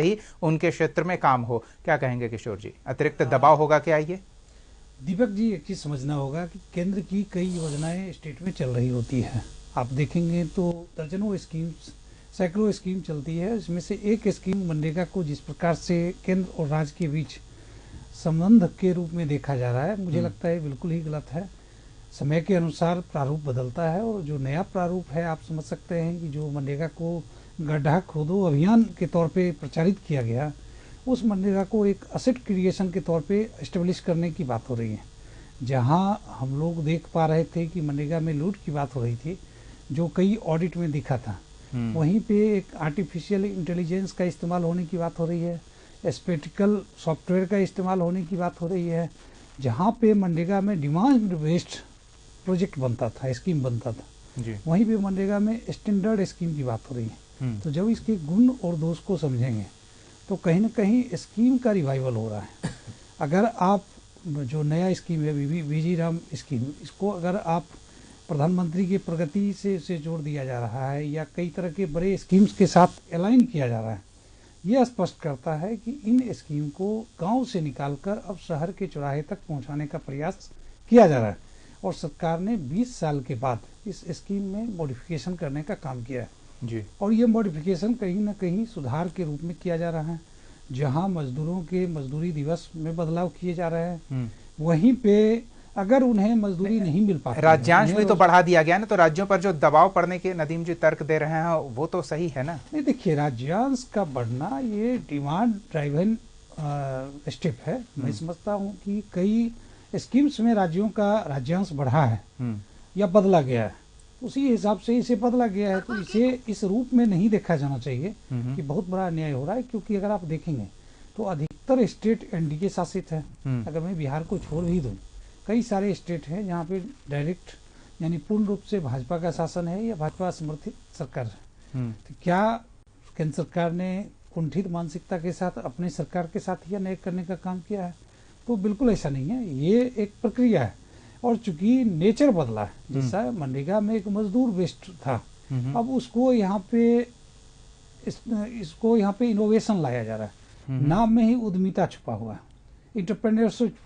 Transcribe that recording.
ही उनके क्षेत्र में काम हो। क्या कहेंगे किशोर जी, अतिरिक्त दबाव होगा क्या ये? दीपक जी, एक चीज समझना होगा कि केंद्र की कई योजनाएं स्टेट में चल रही होती है। आप देखेंगे तो दर्जनों स्कीम्स, सैकड़ों स्कीम चलती है। इसमें से एक स्कीम मनरेगा को जिस प्रकार से केंद्र और राज्य के बीच संबंध के रूप में देखा जा रहा है, मुझे लगता है बिल्कुल ही गलत है। समय के अनुसार प्रारूप बदलता है और जो नया प्रारूप है, आप समझ सकते हैं कि जो मनरेगा को गड्ढा खोदो अभियान के तौर पे प्रचारित किया गया, उस मनरेगा को एक असेट क्रिएशन के तौर पे एस्टेब्लिश करने की बात हो रही है। जहां हम लोग देख पा रहे थे कि मनरेगा में लूट की बात हो रही थी, जो कई ऑडिट में दिखा था, वहीं पे एक आर्टिफिशियल इंटेलिजेंस का इस्तेमाल होने की बात हो रही है, स्पेटिकल सॉफ्टवेयर का इस्तेमाल होने की बात हो रही है। जहाँ पे मनरेगा में डिमांड बेस्ड प्रोजेक्ट बनता था, स्कीम बनता था, वहीं पे मनरेगा में स्टैंडर्ड स्कीम की बात हो रही है। तो जब इसके गुण और दोष को समझेंगे तो कहीं ना कहीं स्कीम का रिवाइवल हो रहा है। अगर आप जो नया स्कीम है बीजी राम स्कीम, इसको अगर आप प्रधानमंत्री की प्रगति से जोड़ दिया जा रहा है या कई तरह के बड़े स्कीम्स के साथ अलाइन किया जा रहा है, यह स्पष्ट करता है कि इन स्कीम को गांव से निकालकर अब शहर के चौराहे तक पहुंचाने का प्रयास किया जा रहा है। और सरकार ने 20 साल के बाद इस स्कीम में मॉडिफिकेशन करने का काम किया है जी। और ये मॉडिफिकेशन कहीं ना कहीं सुधार के रूप में किया जा रहा है। जहां मजदूरों के मजदूरी दिवस में बदलाव किए जा रहे हैं, वहीं पे अगर उन्हें मजदूरी नहीं मिल पाती, राज्यांश भी तो बढ़ा दिया गया ना, तो राज्यों पर जो दबाव पड़ने के नदीम जी तर्क दे रहे हैं वो तो सही है ना? नहीं, देखिए, राज्यांश का बढ़ना ये डिमांड ड्राइवन स्टेप है। मैं समझता हूँ कि कई स्कीम्स में राज्यों का राज्यांश बढ़ा है या बदला गया है, उसी हिसाब से इसे बदला गया है। तो इसे इस रूप में नहीं देखा जाना चाहिए कि बहुत बड़ा अन्याय हो रहा है, क्योंकि अगर आप देखेंगे तो अधिकतर स्टेट एनडीए शासित है। अगर मैं बिहार को छोड़ भी दूं, कई सारे स्टेट हैं जहाँ पे डायरेक्ट यानी पूर्ण रूप से भाजपा का शासन है या भाजपा समर्थित सरकार है। तो क्या केंद्र सरकार ने कुंठित मानसिकता के साथ अपने सरकार के साथ यह नए करने का काम किया है? तो बिल्कुल ऐसा नहीं है, ये एक प्रक्रिया है। और चूंकि नेचर बदला है, जैसा मनरेगा में एक मजदूर बेस्ड था, अब उसको यहाँ पे इसको यहाँ पे इनोवेशन लाया जा रहा है। नाम में ही उद्यमिता छुपा हुआ है, इंटरप्रेन्योरशिप